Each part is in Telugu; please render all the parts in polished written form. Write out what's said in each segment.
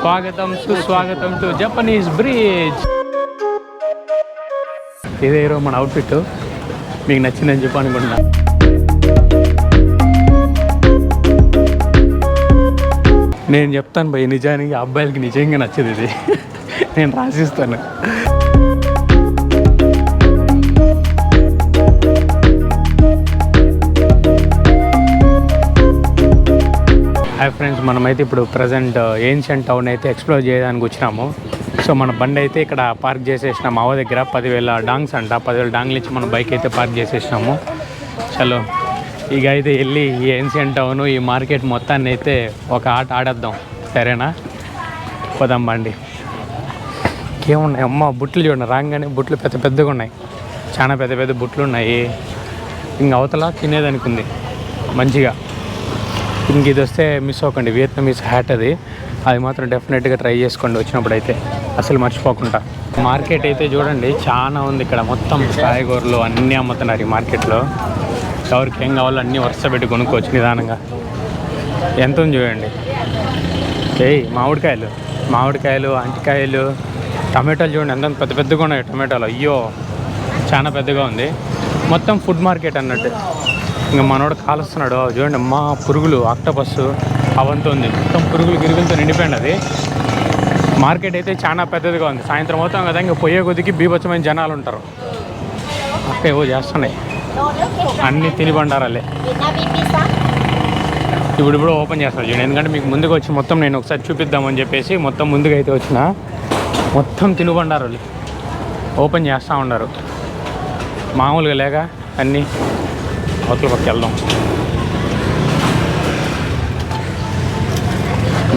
స్వాగతం సుస్వాగతం టు జపనీస్ బ్రిడ్జ్. ఇదే ఈరోజు మన అవుట్ఫిట్. మీకు నచ్చిందని చెప్పి అనుకుంటున్నా. నేను చెప్తాను భయ్, నిజానికి అబ్బాయిలకి నిజంగా నచ్చదు ఇది. నేను రాసిస్తాను. హాయ్ ఫ్రెండ్స్, మనమైతే ఇప్పుడు ప్రజెంట్ ఏన్షియంట్ టౌన్ అయితే ఎక్స్ప్లోర్ చేయడానికి వచ్చినాము. సో మన బండి అయితే ఇక్కడ పార్క్ చేసేసినాము. అవ దగ్గర 10,000 డాంగ్స్ అంట. 10,000 డాంగ్లు ఇచ్చి మన బైక్ అయితే పార్క్ చేసేసినాము. చలో ఇక అయితే వెళ్ళి ఈ ఏన్షియంట్ టౌన్, ఈ మార్కెట్ మొత్తాన్ని అయితే ఒక ఆట ఆడేద్దాం. సరేనా? పోదాం బండి. ఏమున్నాయి అమ్మ, బుట్లు చూడండి. రాగానే బుట్లు పెద్ద పెద్దగా ఉన్నాయి. చాలా పెద్ద పెద్ద బుట్లు ఉన్నాయి. ఇంక అవతల తినేదానికి ఉంది మంచిగా. ఇంక ఇది వస్తే మిస్ అవ్వకండి, వియత్నామీస్ హ్యాట్ అది మాత్రం డెఫినెట్గా ట్రై చేసుకోండి వచ్చినప్పుడు అయితే, అసలు మర్చిపోకుండా. మార్కెట్ అయితే చూడండి చాలా ఉంది ఇక్కడ. మొత్తం కాయగూరలు అన్నీ అమ్ముతున్నారు ఈ మార్కెట్లో. ఎవరికి ఏం కావాలో అన్నీ వరుస పెట్టి కొనుక్కోవచ్చు నిదానంగా. ఎంత ఉంది చూడండి. మామిడికాయలు, అంటికాయలు, టమాటాలు చూడండి ఎంత పెద్ద పెద్దగా ఉన్నాయి టమాటాలు. అయ్యో చాలా పెద్దగా ఉంది. మొత్తం ఫుడ్ మార్కెట్ అన్నట్టు. ఇంకా మనోడు కాలుస్తున్నాడు చూడండి. అమ్మ పురుగులు, ఆక్టోపస్ అవంతా ఉంది. మొత్తం పురుగులు గిరుగులతో నిండిపోయింది అది. మార్కెట్ అయితే చాలా పెద్దదిగా ఉంది. సాయంత్రం అవుతాం కదా, ఇంకా పోయే కొద్దికి బీభత్సమైన జనాలు ఉంటారు. అక్క ఏవో చేస్తున్నాయి, అన్నీ తినిబండారాలే. ఇప్పుడు ఓపెన్ చేస్తారు చూడండి. ఎందుకంటే మీకు ముందుకు వచ్చి మొత్తం నేను ఒకసారి చూపిద్దామని చెప్పేసి మొత్తం ముందుకు అయితే వచ్చిన. మొత్తం తినుబండారాలు ఓపెన్ చేస్తూ ఉన్నారు. మామూలుగా లేక అన్నీ. అవతల పక్కకి వెళ్దాం.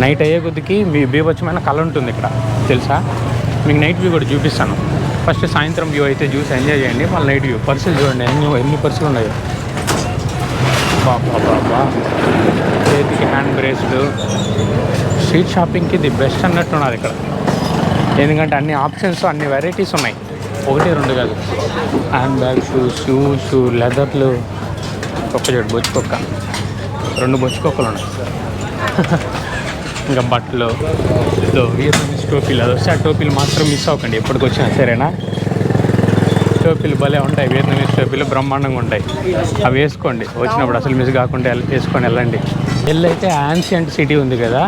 నైట్ అయ్యే కొద్దికి మీ బీభత్సమైన కళ ఉంటుంది ఇక్కడ, తెలుసా? మీకు నైట్ వ్యూ కూడా చూపిస్తాను. ఫస్ట్ సాయంత్రం వ్యూ అయితే చూసి ఎంజాయ్ చేయండి. మళ్ళీ నైట్ వ్యూ. పర్సులు చూడండి ఎన్ని పర్సులు ఉన్నాయో. బాబా, చేతికి హ్యాండ్ బ్రేస్లు. స్ట్రీట్ షాపింగ్కి ది బెస్ట్ అన్నట్టున్నది ఇక్కడ. ఎందుకంటే అన్ని ఆప్షన్స్, అన్ని వెరైటీస్ ఉన్నాయి. 1-2 కాదు. హ్యాండ్ బ్యాగ్స్, షూస్, లెదర్లు. చూడు బొచ్చుకొక్క, 2 బొచ్చుకొక్కలు ఉన్నాయి. ఇంకా బట్టలు, వియత్నామీస్ టోపీలు. అది వస్తే ఆ టోపీలు మాత్రం మిస్ అవ్వకండి ఎప్పటికి వచ్చినా, సరేనా? టోపీలు భలే ఉంటాయి. వియత్నామీస్ టోపీలు బ్రహ్మాండంగా ఉంటాయి. అవి వేసుకోండి వచ్చినప్పుడు, అసలు మిస్ కాకుండా వేసుకొని వెళ్ళండి. అయితే యాన్షియంట్ సిటీ ఉంది కదా,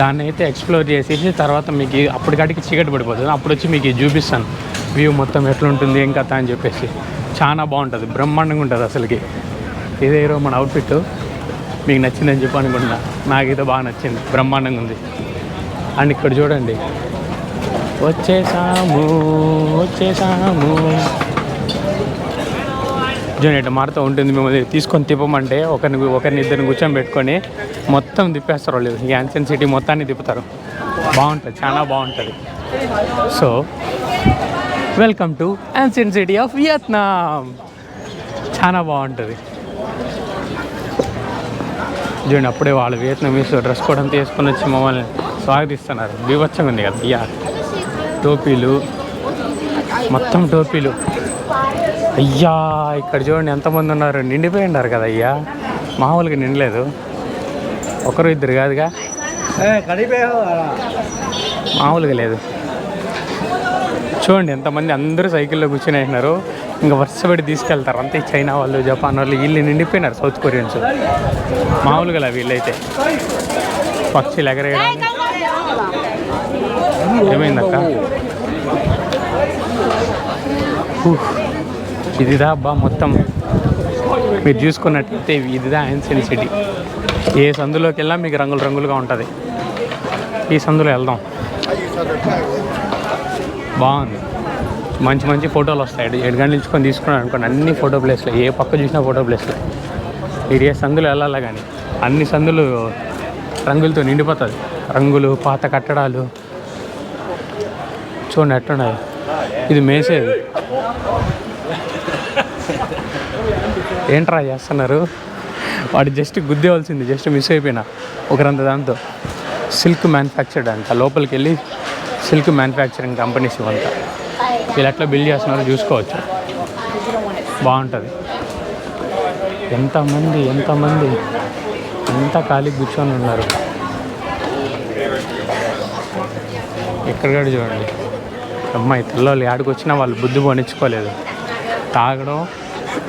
దాన్ని అయితే ఎక్స్ప్లోర్ చేసేసి తర్వాత మీకు అప్పటికాటికి చీకటి పడిపోతుంది. అప్పుడు వచ్చి మీకు చూపిస్తాను వ్యూ మొత్తం ఎట్లుంటుంది, ఏం కథ అని చెప్పేసి. చాలా బాగుంటుంది, బ్రహ్మాండంగా ఉంటుంది అసలుకి. ఇదే ఈరోజు మన అవుట్ఫిట్. మీకు నచ్చిందని చెప్పి అనుకుంటున్నా. నాకైతే బాగా నచ్చింది, బ్రహ్మాండంగా ఉంది. అండ్ ఇక్కడ చూడండి, వచ్చేసాము చూడండి. మారుతూ ఉంటుంది. మిమ్మల్ని తీసుకొని తిప్పమంటే ఒకరిని ఇద్దరిని కూర్చొని పెట్టుకొని మొత్తం తిప్పేస్తారు వాళ్ళు. ఈ యాన్షియంట్ సిటీ మొత్తాన్ని తిప్పుతారు. బాగుంటుంది, చాలా బాగుంటుంది. So welcome to ancient city of Vietnam. చాలా బాగుంటుంది చూడండి. అప్పుడే వాళ్ళు వియత్నామీస్ డ్రెస్ కోడ్ అంతా వేసుకొని వచ్చి మమ్మల్ని స్వాగతిస్తున్నారు. బీభత్సంగా ఉంది కదా. అయ్యా టోపీలు, మొత్తం టోపీలు. అయ్యా ఇక్కడ చూడండి ఎంతమంది ఉన్నారు. నిండిపోయి ఉన్నారు కదా అయ్యా, మామూలుగా నిండలేదు. 1-2 కాదుగా, మామూలుగా లేదు. చూడండి ఎంతమంది, అందరూ సైకిల్లో కూర్చొని అయినారు. ఇంకా వరుసపడి తీసుకెళ్తారు అంతే. చైనా వాళ్ళు, జపాన్ వాళ్ళు, వీళ్ళు నిండిపోయినారు. సౌత్ కొరియన్స్ మామూలుగా వీళ్ళైతే. పక్షులు ఎగరేయడానికి ఏమైందక్క? ఇదిదా అబ్బా మొత్తం. మీరు చూసుకున్నట్టయితే ఇదిదా యాన్షియంట్ సిటీ. ఏ సందులోకి వెళ్ళినా మీకు రంగులు రంగులుగా ఉంటుంది. ఈ సందులో వెళ్దాం. బాగుంది, మంచి మంచి ఫోటోలు వస్తాయి. 7 గంటలు నిల్చుకొని తీసుకున్నాను అనుకోండి, అన్ని ఫోటో ప్లేస్లు. ఏ పక్క చూసినా ఫోటో ప్లేస్లు. మీరు ఏ సందులు వెళ్ళాలా కానీ అన్ని సందులు రంగులతో నిండిపోతుంది. రంగులు, పాత కట్టడాలు చూడండి ఎట్టున్నాయి. ఇది మేసేది. ఏంట్రా చేస్తున్నారు? వాడు జస్ట్ గుద్దేవలసింది, జస్ట్ మిస్ అయిపోయినా ఒకరంత. దాంతో సిల్క్ మ్యానుఫ్యాక్చర్డ్ అంట. లోపలికి వెళ్ళి సిల్క్ మ్యానుఫ్యాక్చరింగ్ కంపెనీస్ ఇవంతా. వీళ్ళు ఎట్లా బిల్డ్ చేస్తున్నారో చూసుకోవచ్చు. బాగుంటుంది. ఎంతమంది ఎంత ఖాళీ కూర్చొని ఉన్నారు. ఎక్కడ కూడా చూడండి అమ్మాయి పిల్లలు ఆడికి వచ్చినా వాళ్ళు బుద్ధి పోనిచ్చుకోలేదు. తాగడం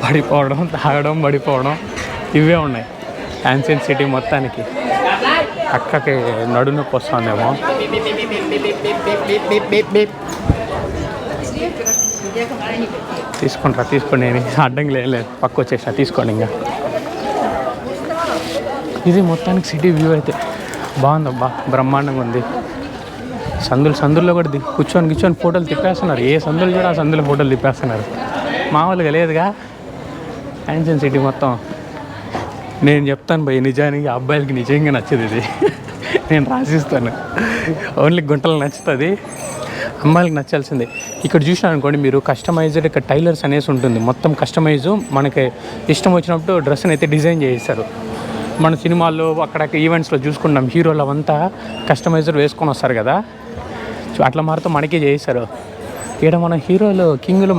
పడిపోవడం, తాగడం పడిపోవడం ఇవే ఉన్నాయి యాన్షియన్ సిటీ మొత్తానికి. అక్కకి నడు నొప్పి వస్తుందేమో. తీసుకోండి, నేను అడ్డంగా లేదు, పక్క వచ్చేసిన తీసుకోండి. ఇంకా ఇది మొత్తానికి సిటీ వ్యూ అయితే బాగుందబ్బా, బ్రహ్మాండంగా ఉంది. సందుల్లో కూడా కూర్చొని ఫోటోలు తిప్పేస్తున్నారు. ఏ సందులు కూడా ఆ సందులో ఫోటోలు తిప్పేస్తున్నారు. మామూలుగా లేదుగా యాన్షియన్ సిటీ మొత్తం. నేను చెప్తాను భయ్, నిజానికి అబ్బాయిలకి నిజంగా నచ్చదు ఇది. నేను రాసిస్తాను, ఓన్లీ గుంటలు నచ్చుతుంది, అమ్మాయిలకి నచ్చాల్సిందే. ఇక్కడ చూసినా అనుకోండి మీరు, కస్టమైజ్డ్ ఇక్కడ టైలర్స్ అనేసి ఉంటుంది. మొత్తం కస్టమైజ్ మనకి ఇష్టం వచ్చినప్పుడు డ్రెస్ని అయితే డిజైన్ చేస్తారు. మన సినిమాల్లో అక్కడ ఈవెంట్స్లో చూసుకున్నాం, హీరోలు అవంతా కస్టమైజర్ వేసుకొని వస్తారు కదా, అట్లా మారితో మనకే చేస్తారు. ఇక్కడ మన హీరోలు కింగులు,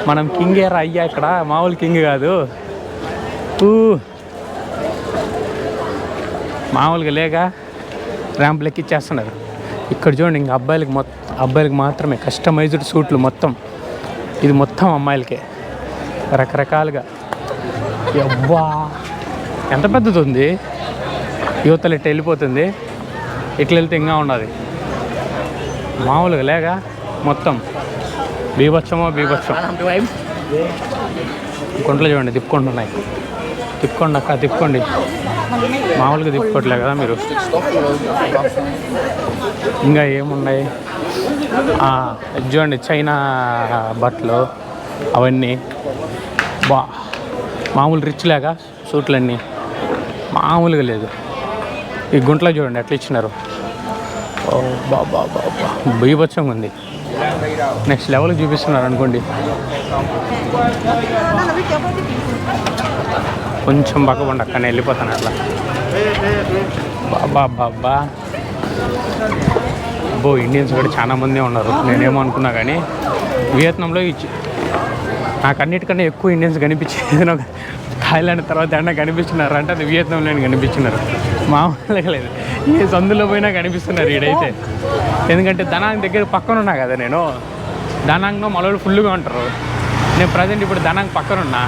మనం కింగే రా అయ్యా, ఇక్కడ మామూలు కింగ్ కాదు, మామూలుగా లేక ర్యాంపులు ఎక్కిచ్చేస్తున్నారు. ఇక్కడ చూడండి, ఇంకా అబ్బాయిలకి మాత్రమే కస్టమైజ్డ్ సూట్లు మొత్తం. ఇది మొత్తం అమ్మాయిలకే రకరకాలుగా. అబ్బా ఎంత పెద్దది ఉంది, యువతలు ఇట్లా వెళ్ళిపోతుంది, ఇట్లా వెళ్తే ఇంకా ఉన్నది. మామూలుగా లేక మొత్తం బీభత్సం. గుంటలు చూడండి తిప్పుకుంటున్నాయి. తిప్పుకోండి అక్క, తిప్పుకోండి. మామూలుగా తిప్పుకోవట్లే కదా మీరు. ఇంకా ఏమున్నాయి చూడండి, చైనా బట్టలు అవన్నీ మామూలు రిచ్ లాగా సూట్లన్నీ మామూలుగా లేదు. ఈ గుంటలో చూడండి ఎట్లా ఇచ్చినారు, బాబా బీభత్సంగా ఉంది. నెక్స్ట్ లెవెల్కి చూపిస్తున్నారు అనుకోండి. కొంచెం పక్కబండి అక్కడ వెళ్ళిపోతాను అట్లా. బాబా ఇండియన్స్ కూడా చాలా మంది ఉన్నారు. నేనేమో అనుకున్నా కానీ వియత్నాంలో నాకు అన్నిటికన్నా ఎక్కువ ఇండియన్స్ కనిపించేది థాయిలాండ్ తర్వాత ఏమన్నా కనిపిస్తున్నారు అంటే అది వియత్నాంలో కనిపించినారు. మామూలుగా లేదు, ఏ సందులో పోయినా కనిపిస్తున్నారు ఈడైతే. ఎందుకంటే దనాంగ్ దగ్గర పక్కన ఉన్నా కదా నేను, దనాంగ్లో మలలు ఫుల్గా ఉంటారు. నేను ప్రజెంట్ ఇప్పుడు దనాంగ్ పక్కన ఉన్నా,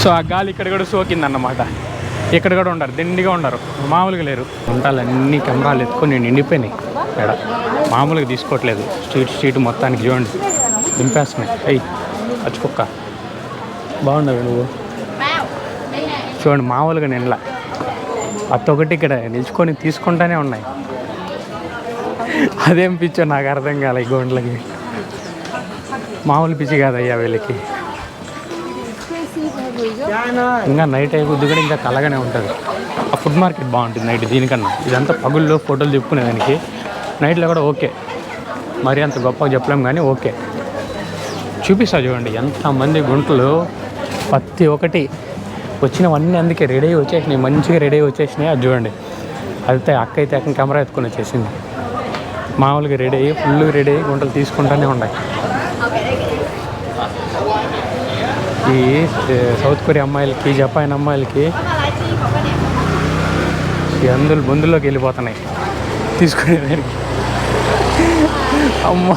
సో ఆ గాలి ఇక్కడ కూడా సోకిందన్నమాట. ఇక్కడ కూడా ఉండరు, దిండిగా ఉండరు, మామూలుగా లేరు. ఉంటాలన్నీ కెమెరాలు ఎత్తుకొని నేను నిండిపోయినాయి. ఇక్కడ మామూలుగా తీసుకోవట్లేదు. స్ట్రీట్ మొత్తానికి చూడండి దింపేస్తున్నాయి. అయ్యి పచ్చుకుక్క బాగుండవు నువ్వు చూడండి. మామూలుగా నేను ఇలా అత్తొకటి ఇక్కడ నిల్చుకొని తీసుకుంటానే ఉన్నాయి. అదేం పిచ్చో నాకు అర్థం కాలే. ఈ గోండ్లకి మామూలు పిచ్చి కాదయ్యా వీళ్ళకి. ఇంకా నైట్ అయ్యే కొద్ది కూడా ఇంకా కలగానే ఉంటుంది. ఆ ఫుడ్ మార్కెట్ బాగుంటుంది నైట్ దీనికన్నా. ఇదంతా పగుల్లో ఫోటోలు చెప్పుకునేదానికి, నైట్లో కూడా ఓకే, మరీ అంత గొప్పగా చెప్పలేము కానీ ఓకే. చూపిస్తా చూడండి ఎంతమంది గుంటలు, ప్రతి ఒక్కటి వచ్చినవన్నీ అందుకే రెడీ అయ్యి వచ్చేసినాయి, మంచిగా రెడీ అయ్యి వచ్చేసినాయి. అది చూడండి, అయితే అక్క అయితే అక్కడ కెమెరా ఎత్తుకొని వచ్చేసింది. మామూలుగా రెడీ అయ్యి ఫుల్గా రెడీ అయ్యి గుంటలు తీసుకుంటూనే ఉన్నాయి. ఈ సౌత్ కొరియా అమ్మాయిలకి, జపాన్ అమ్మాయిలకి ఈ బొందులోకి వెళ్ళిపోతున్నాయి తీసుకునేదానికి. అమ్మ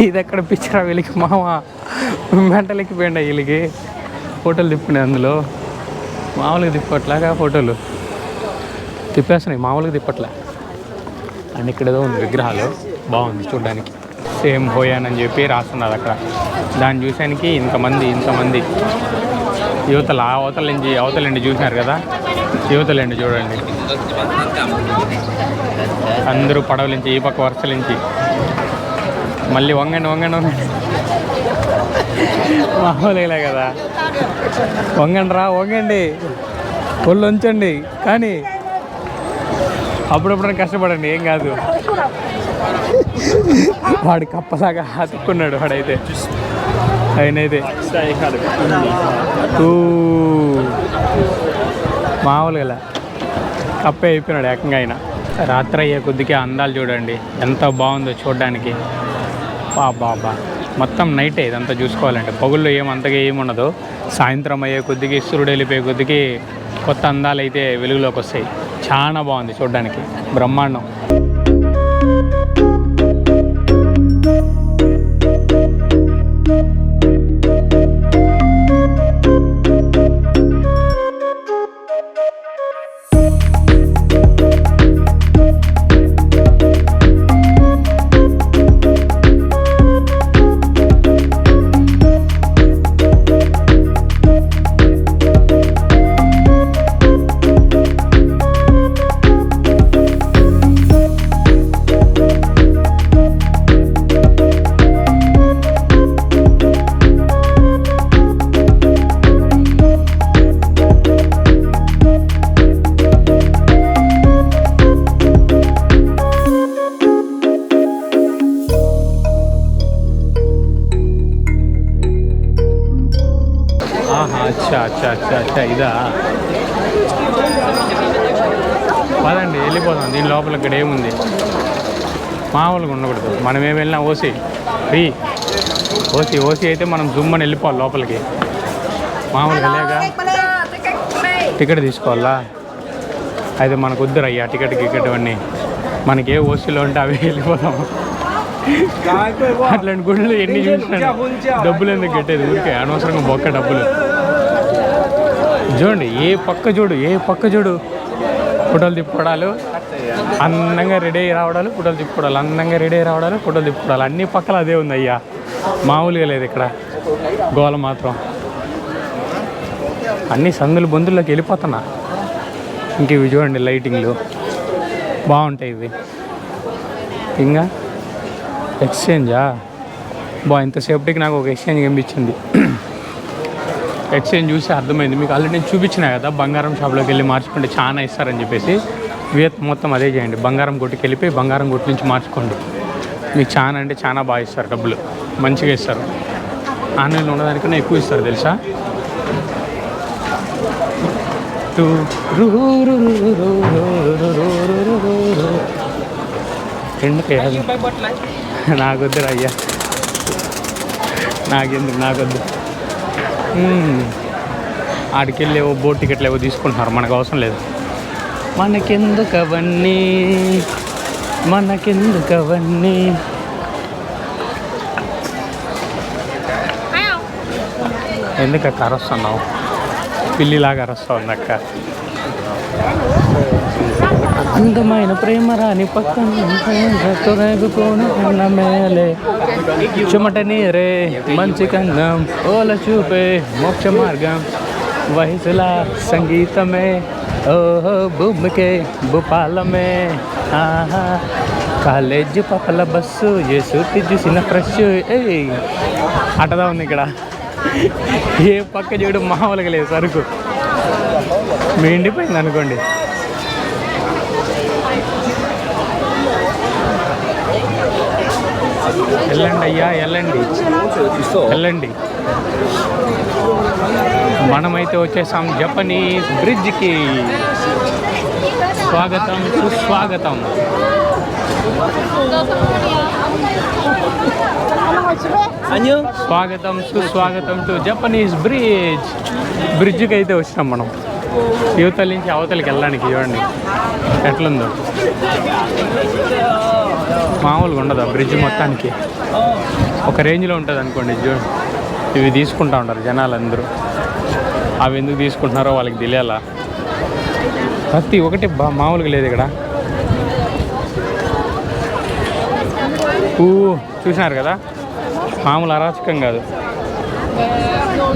ఇది ఎక్కడ పిచ్చరా వీళ్ళకి, మామ మెంటలకి పోయిండా వీళ్ళకి. ఫోటోలు తిప్పుకునే అందులో మామూలుగా తిప్పట్లాగా ఫోటోలు తిప్పేస్తున్నాయి, మామూలుగా తిప్పట్లే. అండ్ ఇక్కడ ఏదో ఉంది విగ్రహాలు, బాగుంది చూడడానికి. సేమ్ హోయాన్ అని చెప్పి రాస్తున్నారు అక్కడ. దాన్ని చూసానికి ఇంతమంది యువతలు, ఆ అవతలండి చూసినారు కదా, యువతలండి చూడండి. అందరూ పడవల నుంచి, ఈ పక్క వరుసల నుంచి మళ్ళీ వంగండి మామూలుగా కదా. వంగండి ఒళ్ళు ఉంచండి, కానీ అప్పుడప్పుడు కష్టపడండి, ఏం కాదు. వాడు కప్పలాగా అతుక్కున్నాడు వాడైతే. ఆయనైతే మామూలుగా కప్పే అయిపోయినాడు ఏకంగా. ఆయన రాత్రి అయ్యే కొద్దికి అందాలు చూడండి ఎంత బాగుందో చూడడానికి. బాబా మొత్తం నైటే ఇదంతా చూసుకోవాలంటే. పగుల్లో ఏమంతగా ఏముండదు, సాయంత్రం అయ్యే కొద్దికి, సూర్యుడు వెళ్ళిపోయే కొద్దికి కొత్త అందాలు అయితే వెలుగులోకి వస్తాయి. చాలా బాగుంది చూడడానికి, బ్రహ్మాండం. అచ్చా అచ్చా అచ్చా అచ్చా ఇదా. పదండి వెళ్ళిపోదాం. దీని లోపల ఇక్కడ ఏముంది, మామూలుగా ఉండకూడదు. మనం ఏమి వెళ్ళినా ఓసీ ఫ్రీ. ఓసీ అయితే మనం జుమ్మని వెళ్ళిపోవాలి లోపలికి. మామూలుగా లేక టికెట్ తీసుకోవాలా? అయితే మనకు వద్దురు అయ్యా టికెట్ అన్నీ. మనకి ఏ ఓసీలో ఉంటే అవి వెళ్ళిపోతాం. అట్లాంటి గుళ్ళు ఎన్ని చూసినా డబ్బులు ఎందుకు కట్టేది, ఊరికే అనవసరంగా బొక్క డబ్బులు. చూడండి ఏ పక్క చూడు ఫోటోలు తిప్పుకోవడాలు, అందంగా రెడీ అయ్యి రావడాలు, ఫోటోలు తిప్పుకోవడాలు, అందంగా రెడీ అయ్యి రావడాలు, ఫోటోలు తిప్పుకోవడాలు. అన్ని పక్కల అదే ఉంది అయ్యా, మామూలుగా లేదు ఇక్కడ గోల మాత్రం. అన్ని సందులు బొందుల్లోకి వెళ్ళిపోతున్నా. ఇంక ఇవి చూడండి లైటింగ్లు బాగుంటాయి ఇవి. ఇంకా ఎక్స్చేంజా ఇంతసేపటికి నాకు ఒక ఎక్స్చేంజ్ కనిపించింది. ఎక్స్చేంజ్ చూసి అర్థమైంది మీకు. ఆల్రెడీ నేను చూపించినా కదా, బంగారం షాప్లోకి వెళ్ళి మార్చుకుంటే చాలా ఇస్తారని చెప్పేసి. మొత్తం అదే చేయండి, బంగారం కొట్టుకి వెళ్ళిపోయి బంగారం కొట్టు నుంచి మార్చుకోండి. మీకు చాలా అంటే చాలా బాగా ఇస్తారు, డబ్బులు మంచిగా ఇస్తారు. ఆన్లైన్లో ఉన్నదానికన్నా ఎక్కువ ఇస్తారు తెలుసా. నాకొద్దు అయ్యా, నాకొద్దు. ఆడికెళ్ళి ఏవో బోట్ టికెట్లు ఏవో తీసుకుంటున్నారు, మనకు అవసరం లేదు. మనకెందుకు అవన్నీ. ఎందుకు అక్క అరస్తున్నావు, పిల్లిలాగా అరస్తావు అక్క. అందమైన ప్రేమ రాని పక్కన మేలే చెమట నీరే మంచి కన్నం ఓల చూపే మోక్ష మార్గం వయసులా సంగీతమే ఓహో భూమికే భూపాలమే ఆహా కాలేజ్ పక్కల బస్సు ఏ సూటి చూసిన ఫ్రెష్ అటదా ఉంది ఇక్కడ. ఏ పక్క చూడు మామూలుగా లేదు సరుకు, మెండిపోయింది అనుకోండి. వెళ్ళండి అయ్యా వెళ్ళండి. మనమైతే వచ్చేసాం జపనీస్ బ్రిడ్జ్కి. స్వాగతం సుస్వాగతం. స్వాగతం సుస్వాగతం టు జపనీస్ బ్రిడ్జ్కి అయితే వచ్చినాం మనం. యువతల నుంచి అవతలకి వెళ్ళడానికి చూడండి ఎట్లుందో. మామూలుగా ఉండదు ఆ బ్రిడ్జ్ మొత్తానికి, ఒక రేంజ్లో ఉంటుంది అనుకోండి. చూడండి ఇవి తీసుకుంటూ ఉంటారు జనాలు అందరూ. అవి ఎందుకు తీసుకుంటున్నారో వాళ్ళకి తెలియాలా. ప్రతి ఒకటి మామూలుగా లేదు ఇక్కడ. చూసినారు కదా, మామూలు అరాచకం కాదు.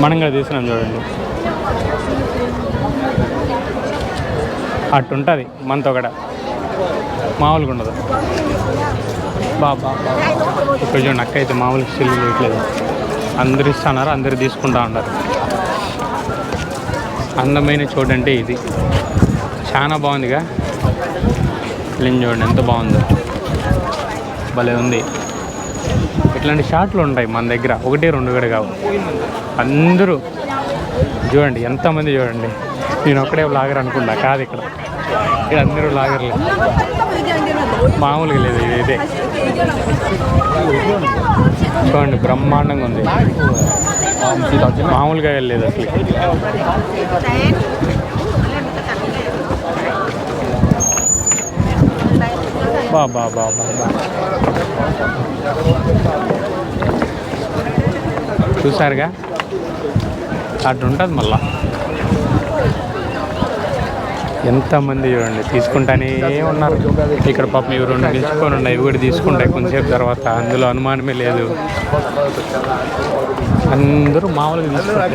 మనం కూడా తీసినాం చూడండి. అట్టుంటుంది మనతో కూడా, మామూలుగా ఉండదు. బాబా ఇక్కడ చూడండి అక్క అయితే మామూలు స్టిల్ చేయట్లేదు. అందరు ఇస్తున్నారు, అందరు తీసుకుంటా ఉన్నారు. అందమైన చూడండి ఇది చాలా బాగుందిగా. ఫిలిం చూడండి ఎంత బాగుందో, భలే ఉంది. ఇట్లాంటి షాట్లు ఉంటాయి మన దగ్గర, 1-2 కూడా కావు. అందరూ చూడండి ఎంతమంది చూడండి. నేను ఒక్కడే లాగర్ అనుకున్నా, కాదు ఇక్కడ అందరూ లాగర్లే. మామూలుగా లేదు ఇదైతే. చూడండి బ్రహ్మాండంగా ఉంది, మామూలుగా వెళ్ళలేదు అసలు. బాబా బాబా చూసారుగా అటు ఉంటుంది మళ్ళా. ఎంతమంది చూడండి తీసుకుంటానే ఉన్నారు. ఇక్కడ పాపం ఇవి 2 నిల్చుకొని ఉన్నాయి, ఇవి కూడా తీసుకుంటాయి కొంచెంసేపు తర్వాత, అందులో అనుమానమే లేదు. అందరూ మామూలుగా తీసుకుంటారు.